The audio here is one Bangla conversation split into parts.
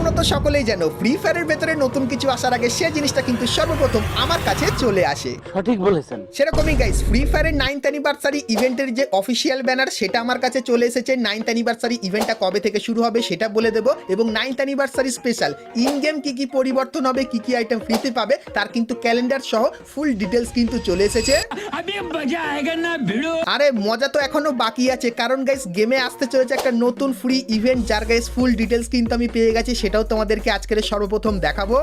তোমরা তো সকলেই জানো ফ্রি ফায়ারের ভেতরে নতুন কিছু আসার আগে সে জিনিসটা কিন্তু সর্বপ্রথম আমার কাছে চলে আসে। সঠিক বলেছেন। সেরকমই গাইস, ফ্রি ফায়ারের 9th অ্যানিভার্সারি ইভেন্টের যে অফিসিয়াল ব্যানার সেটা আমার কাছে চলে এসেছে। 9th অ্যানিভার্সারি ইভেন্টটা কবে থেকে শুরু হবে সেটা বলে দেবো, এবং 9th anniversary special in game কি কি পরিবর্তন হবে, কি কি আইটেম ফ্রিতে পাবে তার কিন্তু ক্যালেন্ডার সহ ফুল ডিটেলস কিন্তু চলে এসেছে। আরে মজা তো এখনো বাকি আছে, কারণ গাইস গেমে আসতে চলেছে একটা নতুন ফ্রি ইভেন্ট যার গাইস ফুল ডিটেলস কিন্তু আমি পেয়ে গেছি, সেটাও তোমাদেরকে আজকের সর্বপ্রথম দেখাবো।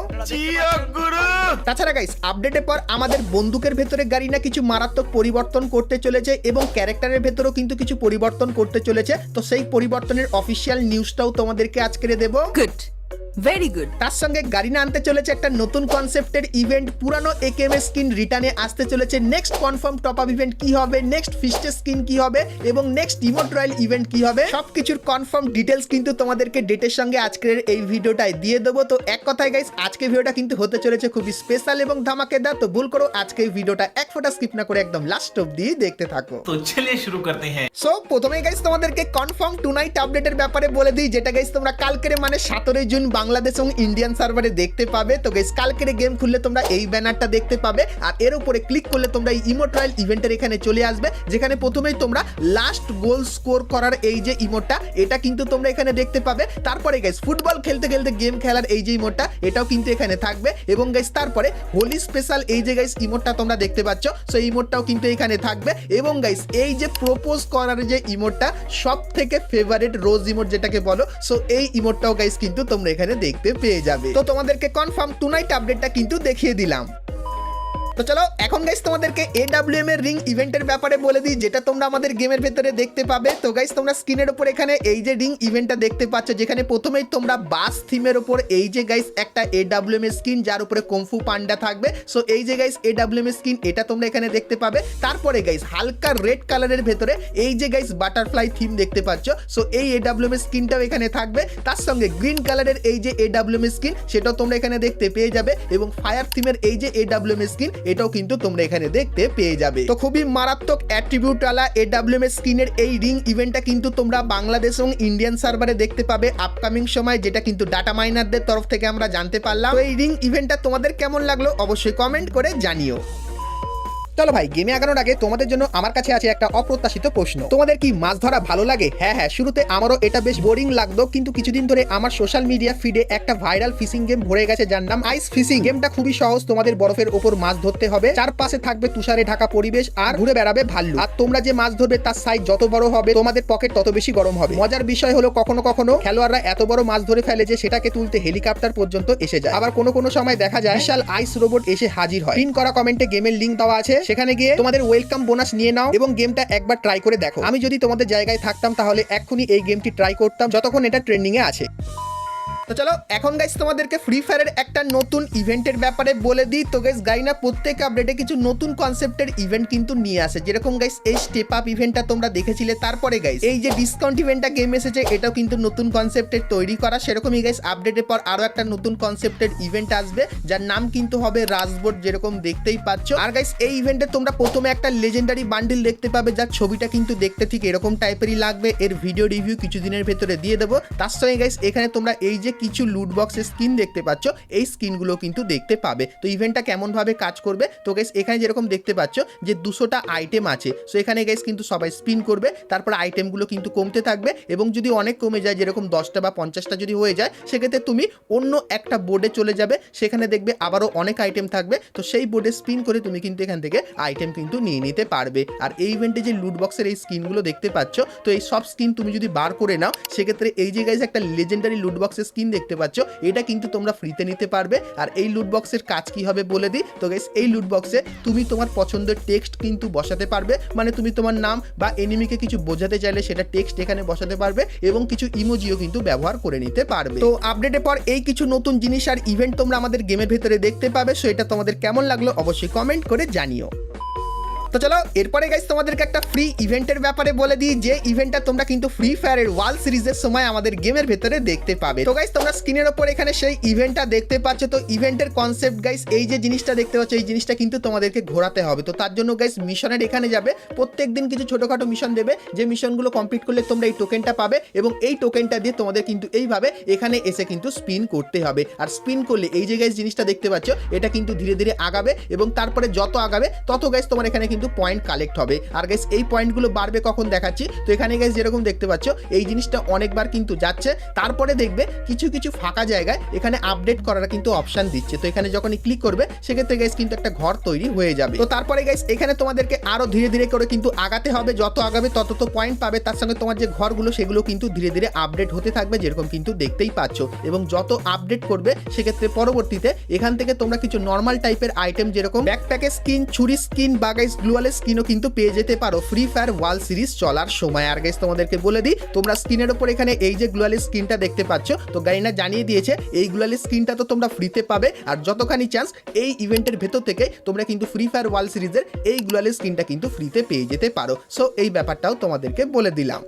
তাছাড়া গাইস আপডেটের পর আমাদের বন্দুকের ভেতরে গাড়ি না কিছু মারাত্মক পরিবর্তন করতে চলেছে, এবং ক্যারেক্টারের ভেতরেও কিন্তু কিছু পরিবর্তন করতে চলেছে। তো সেই পরিবর্তনের অফিসিয়াল নিউজটাও তোমাদেরকে আজকে দেবো। Good, very good. তার সঙ্গে গারিনা আনতে চলেছে একটা নতুন কনসেপ্টের ইভেন্ট, পুরানো একেএম স্কিন রিটার্নে আসতে চলেছে। Next confirm top up event কি হবে, নেক্সট ফিস্টের স্কিন কি হবে, এবং নেক্সট ইমোট রয়্যাল ইভেন্ট কি হবে, সবকিছুর কনফার্ম ডিটেলস কিন্তু তোমাদেরকে ডেটের সঙ্গে আজকের এই ভিডিওটায় দিয়ে দেবো। তো এক কথায় গাইস আজকে ভিডিওটা কিন্তু হতে চলেছে খুবই স্পেশাল এবং ধামাকেদার। তো ভুল করো আজকে এই ভিডিওটা এক ফোঁটা স্কিপ না করে একদম লাস্ট অবধি দেখতে থাকো। তো চলিয়ে শুরু করতে হ্যাঁ। সো প্রথমেই গাইস তোমাদেরকে কনফার্ম টুনাইট আপডেটের ব্যাপারে বলে দিই, যেটা গাইস তোমরা কালকের মানে 17 জুন বাংলাদেশ এবং ইন্ডিয়ান সার্ভারে দেখতে পাবে। তো গাইস কালকের গেম খুললে তোমরা এই ব্যানারটা দেখতে পাবে, আর এর উপরে ক্লিক করলে তোমরা এই ইমোট রয়্যাল ইভেন্টের এখানে চলে আসবে, যেখানে প্রথমেই তোমরা লাস্ট গোল স্কোর করার এই যে ইমোটটা এটা কিন্তু তোমরা এখানে দেখতে পাবে। তারপরে গাইস ফুটবল খেলতে খেলতে গেম খেলার এই যে ইমোটটা এটাও কিন্তু এখানে থাকবে, এবং গাইস তারপরে হোলি স্পেশাল এই যে গাইস ইমোটটা তোমরা দেখতে পাচ্ছ, সো এই ইমোটটাও কিন্তু এখানে থাকবে। এবং গাইস এই যে প্রপোজ করার যে ইমোটটা সব থেকে ফেভারিট রোজ ইমোট যেটাকে বলো, সো এই ইমোটটাও গাইস কিন্তু তোমরা এখানে দেখতে পেয়ে যাবে। তো তোমাদেরকে কনফার্ম টুনাইট আপডেটটা কিন্তু দেখিয়ে দিলাম। তো চলো এখন গাইস তোমাদেরকে AWM এর রিং ইভেন্টের ব্যাপারে বলে দিই, যেটা তোমরা আমাদের গেমের ভেতরে দেখতে পাবে। তো গাইস তোমরা স্ক্রিনের উপর এখানে এই যে রিং ইভেন্টটা দেখতে পাচ্ছ, যেখানে প্রথমেই তোমরা বাস থিমের উপর এই যে গাইস একটা AWM এর স্কিন যার উপরে কুংফু পান্ডা থাকবে, সো এই যে গাইস AWM এর স্কিন এটা তোমরা এখানে দেখতে পাবে। তারপরে গাইস হালকা রেড কালারের ভেতরে এই যে গাইস বাটারফ্লাই থিম দেখতে পাচ্ছ, সো এই AWM এর স্কিনটাও এখানে থাকবে। তার সঙ্গে গ্রিন কালারের এই যে AWM এর স্কিন সেটাও তোমরা এখানে দেখতে পেয়ে যাবে, এবং ফায়ার থিমের এই যে AWM এর স্কিন এটাও কিন্তু তোমরা এখানে দেখতে পেয়ে যাবে। তো খুবই মারাত্মক অ্যাট্রিবিউট আলা AWM এর স্কিনের এই রিং ইভেন্টটা কিন্তু তোমরা বাংলাদেশ এবং ইন্ডিয়ান সার্ভারে দেখতে পাবে আপকামিং সময়, যেটা কিন্তু ডাটা মাইনারদের তরফ থেকে আমরা জানতে পারলাম। তো এই রিং ইভেন্টটা তোমাদের কেমন লাগলো অবশ্যই কমেন্ট করে জানিও। চলো ভাই গেমে আগানোর আগে তোমাদের জন্য আমার কাছে আছে একটা অপ্রত্যাশিত প্রশ্ন, তোমাদের কি মাছ ধরা ভালো লাগে? হ্যাঁ হ্যাঁ, শুরুতে আমারও এটা বেশ বোরিং লাগতো, কিন্তু কিছুদিন ধরে আমার সোশ্যাল মিডিয়া ফিডে একটা ভাইরাল ফিশিং গেম ভরে গেছে যার নাম আইস ফিশিং। গেমটা খুবই সহজ, তোমাদের বরফের ওপর মাছ ধরতে হবে, চারপাশে থাকবে তুষারে ঢাকা পরিবেশ, আর ঘুরে বেড়াবে ভাল্লুক, আর তোমরা যে মাছ ধরবে তার সাইজ যত বড় হবে তোমাদের পকেট তত বেশি গরম হবে। মজার বিষয় হলো কখনো কখনো খেলোয়াড়রা এত বড় মাছ ধরে ফেলে যে সেটাকে তুলতে হেলিকপ্টার পর্যন্ত এসে যায়। আবার কোনো সময় দেখা যায় বিশাল আইস রোবট এসে হাজির হয়। পিন করা কমেন্টে গেমের লিংক দেওয়া আছে, সেখানে গিয়ে তোমাদের ওয়েলকাম বোনাস নিয়ে নাও এবং গেমটা একবার ট্রাই করে দেখো। আমি যদি তোমাদের জায়গায় থাকতাম তাহলে এক্ষুনি এই গেমটি ট্রাই করতাম যতক্ষণ এটা ট্রেন্ডিং এ আছে। তো চলো এখন গাইস তোমাদেরকে ফ্রি ফায়ারের একটা নতুন ইভেন্টের ব্যাপারে বলে দিই। তো গাইস গাইনা প্রত্যেক আপডেটে কিছু নতুন কনসেপ্টের ইভেন্ট কিন্তু নিয়ে আসে, যেরকম গাইস এই স্টেপ আপ ইভেন্টটা তোমরা দেখেছিলে। তারপরে গাইস এই যে ডিসকাউন্ট ইভেন্টটা গেম এসেছে এটাও কিন্তু নতুন কনসেপ্টের তৈরি করা। সেরকমই গাইস আপডেটের পর আরো একটা নতুন কনসেপ্টের ইভেন্ট আসবে যার নাম কিন্তু হবে রাজবোর্ড, যেরকম দেখতেই পাচ্ছ। আর গাইস এই ইভেন্টে তোমরা প্রথমে একটা লেজেন্ডারি বান্ডিল দেখতে পাবে যার ছবিটা কিন্তু দেখতে ঠিক এরকম টাইপেরই লাগবে। এর ভিডিও রিভিউ কিছুদিনের ভেতরে দিয়ে দেবো। তার সঙ্গে গাইস এখানে তোমরা এই যে কিছু লুট বক্সের স্কিন দেখতে পাচ্ছ, এই স্কিনগুলো কিন্তু দেখতে পাবে। তো ইভেন্টটা কেমন ভাবে কাজ করবে, তো গাইস এখানে যেরকম দেখতে পাচ্ছ যে 200টা আইটেম আছে, সো এখানে গাইস কিন্তু সবাই স্পিন করবে, তারপর আইটেমগুলো কিন্তু কমতে থাকবে, এবং যদি অনেক কমে যায় যেরকম 10টা বা 50টা যদি হয়ে যায় সেক্ষেত্রে তুমি অন্য একটা বোর্ডে চলে যাবে, সেখানে দেখবে আবারও অনেক আইটেম থাকবে, তো সেই বোর্ডে স্পিন করে তুমি কিন্তু এখান থেকে আইটেম কিন্তু নিয়ে নিতে পারবে। আর এই ইভেন্টে যে লুট বক্সের এই স্কিনগুলো দেখতে পাচ্ছ, তো এই সব স্কিন তুমি যদি বার করে নাও সেক্ষেত্রে এই যে গাইস একটা লেজেন্ডারি লুট বক্সের স্কিন দেখতে পাচ্ছ, এটা কিন্তু তোমরা ফ্রিতে নিতে পারবে। আর এই লুট বক্সের কাজ কি হবে বলে দিই। তো গাইস এই লুট বক্সে তুমি তোমার পছন্দের টেক্সট কিন্তু বসাতে পারবে, মানে তুমি তোমার নাম বা এনিমিকে কিছু বোঝাতে চাইলে সেটা টেক্সট এখানে বসাতে পারবে, এবং কিছু ইমোজিও কিন্তু ব্যবহার করে নিতে পারবে। তো আপডেটের পর এই কিছু নতুন জিনিস আর ইভেন্ট তোমরা আমাদের গেমের ভেতরে দেখতে পাবে, সো এটা তোমাদের কেমন লাগলো অবশ্যই কমেন্ট করে জানিও। তো চলো এরপরে গাইস তোমাদেরকে একটা ফ্রি ইভেন্টের ব্যাপারে বলে দিই, যে ইভেন্টটা তোমরা কিন্তু ফ্রি ফায়ারের ওয়ার্ল্ড সিরিজের সময় আমাদের গেমের ভেতরে দেখতে পাবে। তো গাইস তোমরা স্ক্রিনের ওপর এখানে সেই ইভেন্টটা দেখতে পাচ্ছ। তো ইভেন্টের কনসেপ্ট গাইস এই যে জিনিসটা দেখতে পাচ্ছ, এই জিনিসটা কিন্তু তোমাদেরকে ঘোরাতে হবে। তো তার জন্য গাইস মিশনের এখানে যাবে, প্রত্যেকদিন কিছু ছোটখাটো মিশন দেবে, যে মিশনগুলো কমপ্লিট করলে তোমরা এই টোকেনটা পাবে এবং এই টোকেনটা দিয়ে তোমাদের কিন্তু এইভাবে এখানে এসে কিন্তু স্পিন করতে হবে। আর স্পিন করলে এই যে গাইস জিনিসটা দেখতে পাচ্ছ, এটা কিন্তু ধীরে ধীরে আগাবে এবং তারপরে যত আগাবে তত গাইস তোমার এখানে কিন্তু পয়েন্ট কালেক্ট হবে। আর গাইস এই পয়েন্টগুলো বাড়বে কখন দেখাচ্ছি। তো এখানে গাইস যেরকম দেখতে পাচ্ছ এই জিনিসটা অনেকবার কিন্তু যাচ্ছে, তারপরে দেখবে কিছু কিছু ফাঁকা জায়গায় এখানে আপডেট করার কিন্তু অপশন দিচ্ছে। তো এখানে যখনই ক্লিক করবে সেক্ষেত্রে গাইস কিন্তু একটা ঘর তৈরি হয়ে যাবে। তো তারপরে গাইস এখানে তোমাদেরকে আরো ধীরে ধীরে করে কিন্তু আগাতে হবে, যত আগাবে তত তো পয়েন্ট পাবে। তার সঙ্গে তোমার যে ঘরগুলো সেগুলো কিন্তু ধীরে ধীরে আপডেট হতে থাকবে, যেরকম কিন্তু দেখতেই পাচ্ছ। এবং যত আপডেট করবে সেক্ষেত্রে পরবর্তীতে এখান থেকে তোমরা কিছু নর্মাল টাইপের আইটেম যেরকম ব্যাকপ্যাকের স্কিন, ছুরি স্কিন বা গাইস গ্লুয়ালের স্কিনও কিন্তু পেয়ে যেতে পারো ফ্রি ফায়ার ওয়ার্ল্ড সিরিজ চলার সময়। আর গাইস তোমাদেরকে বলে দিই, তোমরা স্ক্রিনের উপর এখানে এই যে গ্লুয়ালের স্কিনটা দেখতে পাচ্ছ, তো গাইনা জানিয়ে দিয়েছে এই গ্লুয়ালের স্কিনটা তো তোমরা ফ্রিতে পাবে। আর যতখানি চান্স এই ইভেন্টের ভেতর থেকে তোমরা কিন্তু ফ্রি ফায়ার ওয়ার্ল্ড সিরিজের এই গ্লুয়ালের স্কিনটা কিন্তু ফ্রিতে পেয়ে যেতে পারো। সো এই ব্যাপারটাও তোমাদেরকে বলে দিলাম।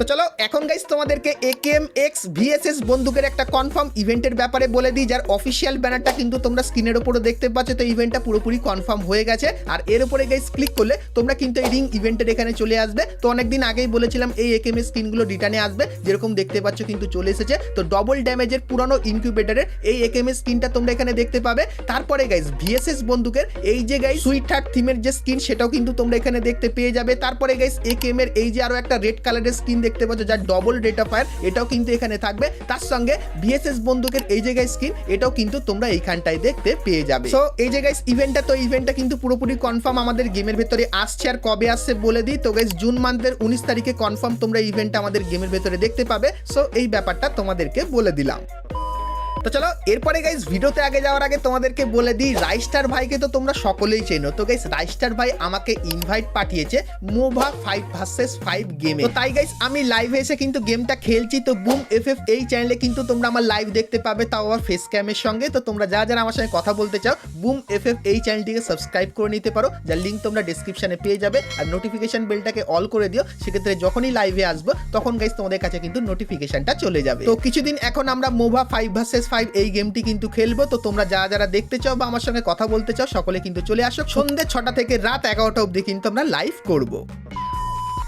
তো চলো এখন গাইস তোমাদেরকে AKMX VSS বন্দুকের একটা কনফার্ম ইভেন্টের ব্যাপারে বলে দিই, যার অফিসিয়াল ব্যানারটা কিন্তু তোমরা স্ক্রিনের উপরে দেখতে পাচ্ছ। তো ইভেন্টটা পুরোপুরি কনফার্ম হয়ে গেছে। আর এর উপরে গাইস ক্লিক করলে তোমরা কিন্তু এই রিং ইভেন্টের এখানে চলে আসবে। তো অনেকদিন আগেই বলেছিলাম এই AKMX স্কিনগুলো রিটার্নে আসবে, যেরকম দেখতে পাচ্ছ কিন্তু চলে এসেছে। তো ডবল ড্যামেজের পুরানো ইনকিউবেটরের এই AKMX স্কিনটা তোমরা এখানে দেখতে পাবে। তারপরে গাইস VSS বন্দুকের এই যে গাইস সুইট হার্ট থিমের যে স্কিন সেটাও কিন্তু তোমরা এখানে দেখতে পেয়ে যাবে। তারপরে গাইস AKM এর এই যে আরো একটা রেড কালারের স্কিন দেখতে পাচ্ছ, যার ডবল রেট অফ ফায়ার, এটাও কিন্তু এখানে থাকবে। তার সঙ্গে VSS বন্দুকের এই জায়গায় স্কিন, এটাও কিন্তু তোমরা এইখানটায় দেখতে পেয়ে যাবে। সো এই যে গাইস ইভেন্টটা কিন্তু পুরোপুরি কনফার্ম আমাদের গেমের ভেতরে আসছে। আর কবে আসছে বলে দিই, তো গাইস জুন মান্থের 19 তারিখে কনফার্ম তোমরা ইভেন্টটা আমাদের গেমের ভেতরে দেখতে পাবে। সো এই ব্যাপারটা তোমাদেরকে বলে দিলাম। তো চলো এরপরে গাইস ভিডিওতে আগে যাওয়ার আগে তোমাদেরকে বলে দিই, রাইস্টার ভাইকে তো তোমরা সকলেই চেনো। তো গাইস রাইস্টার ভাই আমাকে ইনভাইট পাঠিয়েছে মোভা 5 ভার্সেস 5 গেমে। তো তাই গাইস আমি লাইভে এসে কিন্তু গেমটা খেলছি। তো বুম FF এই চ্যানেলে কিন্তু তোমরা আমার লাইভ দেখতে পাবে, তাও আবার ফেস ক্যামের সঙ্গে। তো তোমরা যারা আমার সঙ্গে কথা বলতে চাও বুম FF এই চ্যানেলটিকে সাবস্ক্রাইব করে নিতে পারো, যার লিঙ্ক তোমরা ডেসক্রিপশনে পেয়ে যাবে। আর নোটিফিকেশন বেলটাকে অল করে দিও, সেক্ষেত্রে যখনই লাইভে আসবো তখন গাইস তোমাদের কাছে কিন্তু নোটিফিকেশনটা চলে যাবে। তো কিছুদিন এখন আমরা মোভা 5 ভার্সেস 5 এই গেমটি কিন্তু খেলবো। তো তোমরা যারা দেখতে চাও বা আমার সঙ্গে কথা বলতে চাও সকলে কিন্তু চলে আসো। সন্ধ্যে 6টা থেকে রাত 11টা অবধি কিন্তু আমরা লাইভ করবো।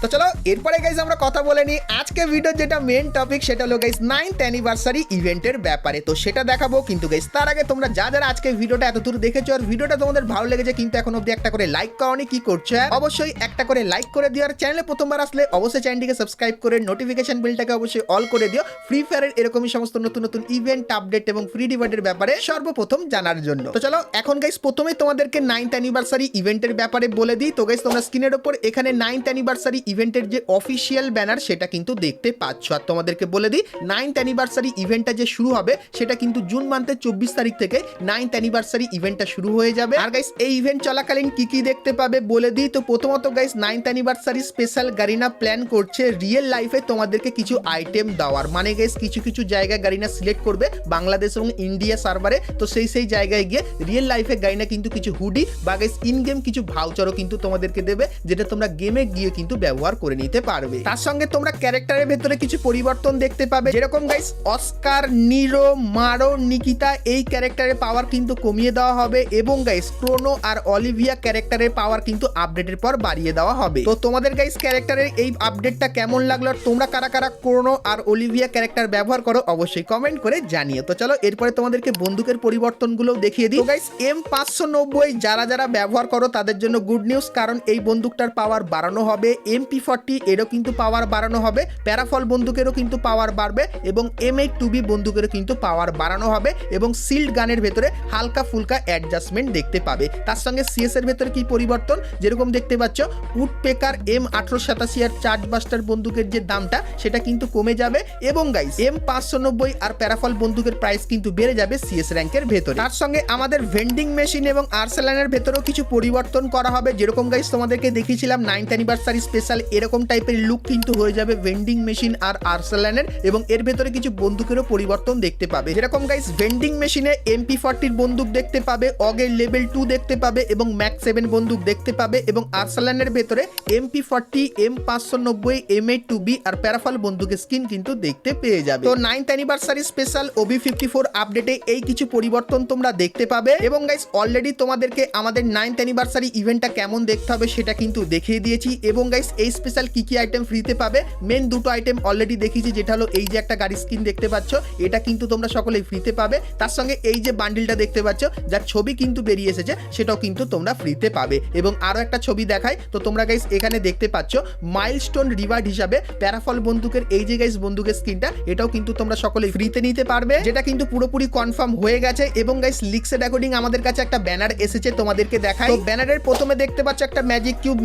তো চলো এরপরে গাইস আমরা কথা বলে নিই আজকে ভিডিওর যেটা মেন টপিক, সেটা হলো গাইস 9th অ্যানিভার্সারি ইভেন্টের ব্যাপারে। তো সেটা দেখাবো, কিন্তু গাইস তার আগে তোমরা যারা আজকে ভিডিওটা এতদূর দেখেছো আর ভিডিওটা তোমাদের ভালো লেগেছে কিন্তু এখন অবধি একটা করে লাইক করোনি, কি করছো? অবশ্যই একটা করে লাইক করে দিও। আর চ্যানেলে প্রথমবার আসলে অবশ্যই চ্যানেলটিকে সাবস্ক্রাইব করে নোটিফিকেশন বেলটাকে অবশ্যই অল করে দিও, ফ্রি ফায়ারের এরকমই সমস্ত নতুন নতুন ইভেন্ট আপডেট এবং ফ্রি রিওয়ার্ডের ব্যাপারে সর্বপ্রথম জানার জন্য। তো চলো এখন গাইস প্রথমেই তোমাদেরকে 9th অ্যানিভার্সারি ইভেন্টের ব্যাপারে বলে দিই। তো গাইস তোমরা স্ক্রিনের উপর এখানে 9th অ্যানিভার্সারি ইভেন্টের যে অফিসিয়াল ব্যানার সেটা কিন্তু দেখতে পাচ্ছ। আর তোমাদেরকে বলে দিই 9th অ্যানিভার্সারি ইভেন্টটা যে শুরু হবে সেটা কিন্তু জুন মান্থের 24 তারিখ থেকে 9th অ্যানিভার্সারি ইভেন্টটা শুরু হয়ে যাবে। আর গাইস এই ইভেন্ট চলাকালীন কি কি দেখতে পাবে বলে দিই। তো প্রথমত guys 9th anniversary special Garena plan করছে রিয়েল লাইফে তোমাদেরকে কিছু আইটেম দেওয়ার, মানে গাইস কিছু কিছু জায়গায় গারিনা সিলেক্ট করবে বাংলাদেশ এবং ইন্ডিয়া সার্ভারে। তো সেই জায়গায় গিয়ে রিয়েল লাইফে গারিনা কিন্তু কিছু হুডি বা গাইস ইন গেম কিছু ভাউচারও কিন্তু তোমাদেরকে দেবে, যেটা তোমরা গেমে গিয়ে কিন্তু ব্যবহার করে নিতে পারবে। তার সঙ্গে তোমরা ক্যারেক্টারের ভেতরে কিছু পরিবর্তন দেখতে পাবে, যেরকম গাইস অস্কার, নিরো, মারো, নিকিতা এই ক্যারেক্টারের পাওয়ার কিন্তু কমিয়ে দেওয়া হবে এবং গাইস ক্রোনো আর অলিভিয়া ক্যারেক্টারের পাওয়ার কিন্তু আপডেটের পর বাড়িয়ে দেওয়া হবে। তো তোমাদের গাইস ক্যারেক্টারের এই আপডেটটা কেমন লাগলো আর তোমরা কারা কারা ক্রোনো আর অলিভিয়া ক্যারেক্টার ব্যবহার করো অবশ্যই কমেন্ট করে জানিও। তো চলো এরপরে তোমাদেরকে বন্দুকের পরিবর্তনগুলো দেখিয়ে দিই। তো গাইস M590 যারা ব্যবহার করো তাদের জন্য গুড নিউজ, কারণ এই বন্দুকটার পাওয়ার বাড়ানো হবে। MP40 এরও কিন্তু পাওয়ার বাড়ানো হবে, প্যারাফল বন্দুকেরও কিন্তু পাওয়ার বাড়বে এবং M8-2B বন্দুকেরও কিন্তু পাওয়ার বাড়ানো হবে এবং সিল্ড গানের ভেতরে হালকা ফুলকা অ্যাডজাস্টমেন্ট দেখতে পাবে। তার সঙ্গে CS এর ভেতরে কি পরিবর্তন, যেরকম দেখতে পাচ্ছ উডপেকার M1887 আর চার্জ বাস্টার বন্দুকের যে দামটা সেটা কিন্তু কমে যাবে এবং গাইস M590 আর প্যারাফল বন্দুকের প্রাইস কিন্তু বেড়ে যাবে CS র্যাঙ্কের ভেতরে। তার সঙ্গে আমাদের ভেন্ডিং মেশিন এবং আর্সেলানের ভেতরেও কিছু পরিবর্তন করা হবে, যেরকম গাইস তোমাদেরকে দেখিয়েছিলাম 9th অ্যানিভার্সারি স্পেশাল স্পেশাল এরকম টাইপের লুক কিন্তু হয়ে যাবে ভেন্ডিং মেশিন আর আর্সেলানের, এবং এর ভেতরে কিছু বন্দুকেরও পরিবর্তন দেখতে পাবে। যেরকম গাইস ভেন্ডিং মেশিনে MP40 বন্দুক দেখতে পাবে, অগের লেভেল 2 দেখতে পাবে এবং ম্যাক 7 বন্দুক দেখতে পাবে, এবং আর্সেলানের ভেতরে MP40, M590, M8-2B আর প্যারাফল বন্দুকের স্কিন কিন্তু দেখতে পেয়ে যাবে। তো 9th অ্যানিভার্সারি স্পেশাল OB54 আপডেটে এই কিছু পরিবর্তন তোমরা দেখতে পাবে। এবং গাইস অলরেডি তোমাদেরকে আমাদের 9th অ্যানিভার্সারি ইভেন্টটা কেমন দেখতে হবে সেটা কিন্তু দেখিয়ে দিয়েছি। এবং গাইস এই স্পেশাল কি কি আইটেম ফ্রিতে পাবে, মেন দুটো আইটেম অলরেডি দেখিয়েছি, যেটা হলো এই যে একটা গাড়ির স্কিন দেখতে পাচ্ছ, এটা কিন্তু তোমরা সকলেই ফ্রিতে পাবে। তার সঙ্গে এই যে বান্ডিলটা দেখতে পাচ্ছ যার ছবি কিন্তু বেরিয়ে এসেছে, সেটাও কিন্তু তোমরা ফ্রিতে পাবে। এবং আরো একটা ছবি দেখাই, তো তোমরা গাইস এখানে দেখতে পাচ্ছ মাইলস্টোন রিওয়ার্ড হিসাবে প্যারাফল বন্দুকের এই যে গাইস বন্দুকের স্কিনটা, এটাও কিন্তু তোমরা সকলেই ফ্রিতে নিতে পারবে, যেটা কিন্তু পুরোপুরি কনফার্ম হয়ে গেছে। এবং গাইস লিক্সের অ্যাকর্ডিং আমাদের কাছে একটা ব্যানার এসেছে, তোমাদেরকে দেখাই। তো ব্যানারের প্রথমে দেখতে পাচ্ছ একটা ম্যাজিক কিউব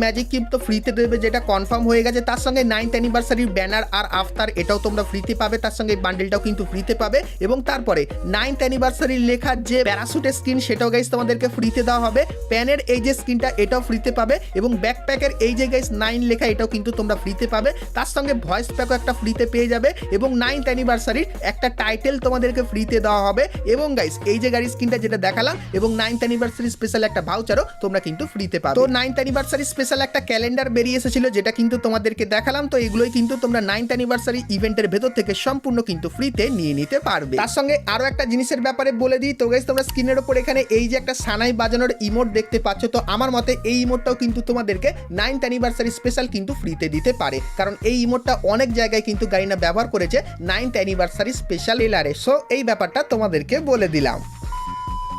তো ফ্রিতে দেবে, যেটা কনফার্ম হয়ে গেছে। তার সঙ্গে 9th অ্যানিভার্সারির ব্যানার আর আফতার এটাও তোমরা ফ্রিতে পাবে, তার সঙ্গে বান্ডেলটাও কিন্তু ফ্রিতে পাবে। এবং তারপরে 9th অ্যানিভার্সারির লেখা যে প্যারাসুটের স্কিন সেটাও গাইস তোমাদেরকে ফ্রিতে দেওয়া হবে, প্যানের এই যে স্কিনটা এটাও ফ্রিতে পাবে, এবং ব্যাকপ্যাকের এই যে গাইস 9 লেখা এটাও কিন্তু তোমরা ফ্রিতে পাবে। তার সঙ্গে ভয়েস প্যাকও একটা ফ্রিতে পেয়ে যাবে, এবং 9th অ্যানিভার্সারির একটা টাইটেল তোমাদেরকে ফ্রিতে দেওয়া হবে। এবং গাইস এই যে গাড়ির স্কিনটা যেটা দেখালাম, এবং 9th অ্যানিভার্সারি স্পেশাল একটা ভাউচারও তোমরা কিন্তু ফ্রিতে পাবে। তো 9th অ্যানিভার্সারি স্পেশাল একটা ক্যালেন্ডার বেরিয়ে এসেছিল, যেটা কিন্তু তোমাদেরকে দেখালাম। তো এগুলোই কিন্তু তোমরা 9th অ্যানিভার্সারি ইভেন্টের ভেতর থেকে সম্পূর্ণ কিন্তু ফ্রিতে নিয়ে নিতে পারবে। তার সঙ্গে আরো একটা জিনিসের ব্যাপারে বলে দিই, তো গাইস তোমরা স্ক্রিনের উপর এখানে এই যে একটা সানাই বাজানোর ইমোট দেখতে পাচ্ছ, তো আমার মতে এই ইমোটটাও কিন্তু তোমাদেরকে 9th অ্যানিভার্সারি স্পেশাল কিন্তু ফ্রিতে দিতে পারে, কারণ এই ইমোটটা অনেক জায়গায় কিন্তু গাইনা ব্যবহার করেছে 9th অ্যানিভার্সারি স্পেশাল এলারে। সো এই ব্যাপারটা তোমাদেরকে বলে দিলাম।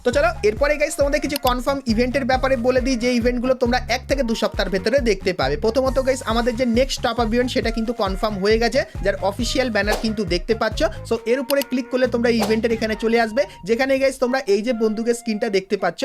তো চলো এরপরে গাইস তোমাদের কিছু কনফার্ম ইভেন্টের ব্যাপারে বলে দিই, যে ইভেন্টগুলো তোমরা 1 থেকে 2 সপ্তাহের ভেতরে দেখতে পাবে। প্রথমত গাইস আমাদের যে নেক্সট টপ আপ ইভেন্ট সেটা কিন্তু কনফার্ম হয়ে গেছে, যার অফিসিয়াল ব্যানার কিন্তু দেখতে পাচ্ছ। সো এর উপরে ক্লিক করলে তোমরা এই ইভেন্টের এখানে চলে আসবে, যেখানে গাইস তোমরা এই যে বন্দুকের স্কিনটা দেখতে পাচ্ছ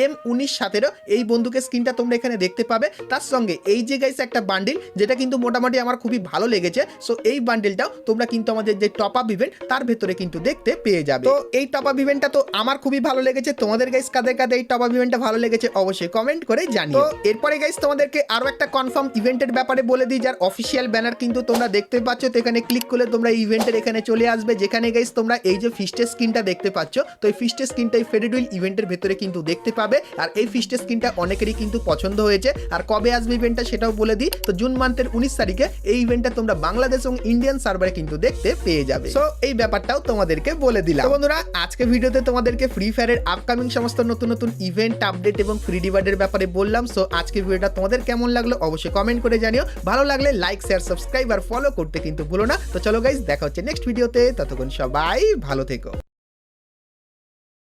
M1917, এই বন্দুকের স্কিনটা তোমরা এখানে দেখতে পাবে। তার সঙ্গে এই যে গাইস একটা বান্ডিল, যেটা কিন্তু মোটামুটি আমার খুবই ভালো লেগেছে। সো এই বান্ডিলটাও তোমরা কিন্তু আমাদের যে টপ আপ ইভেন্ট তার ভেতরে কিন্তু দেখতে পেয়ে যাবে। তো এই টপ আপ ইভেন্টটা তো আমার খুবই ভালো লেগেছে, তোমাদের গাইস কাদের কাদের এই টপ আপ ইভেন্টটা ভালো লেগেছে অবশ্যই কমেন্ট করে জানিও। তো এরপরে গাইস তোমাদেরকে আরো একটা কনফার্ম ইভেন্টের ব্যাপারে বলে দিই, যার অফিসিয়াল ব্যানার কিন্তু তোমরা দেখতে পাচ্ছ। তো এখানে ক্লিক করলে তোমরা এই ইভেন্টের এখানে চলে আসবে, যেখানে গাইস তোমরা এই যে ফিস্টের স্কিনটা দেখতে পাচ্ছ। তো এই ফিস্টের স্কিনটা এই ফেডেড উইল ইভেন্টের ভেতরে কিন্তু দেখতে পাবে, আর এই ফিস্টের স্কিনটা অনেকেরই কিন্তু পছন্দ হয়েছে। আর কবে আসবে ইভেন্টটা সেটাও বলে দিই, তো জুন মান্থের 19 তারিখে এই ইভেন্টটা তোমরা বাংলাদেশ এবং ইন্ডিয়ান সার্ভারে কিন্তু দেখতে পেয়ে যাবে। সো এই ব্যাপারটাও তোমাদেরকে বলে দিলাম। তো বন্ধুরা আজকে ভিডিওতে তোমাদেরকে ফ্রি ফায়ারের আপকামিং সমস্ত নতুন নতুন ইভেন্ট আপডেট এবং ফ্রি রিওয়ার্ডের ব্যাপারে বললাম। সো আজকের ভিডিওটা তোমাদের কেমন লাগলো অবশ্যই কমেন্ট করে জানিও। ভালো লাগলে লাইক শেয়ার সাবস্ক্রাইব আর ফলো করতে কিন্তু ভুলো না। তো চলো গাইস দেখা হচ্ছে নেক্সট ভিডিওতে, ততক্ষণ সবাই ভালো থেকো।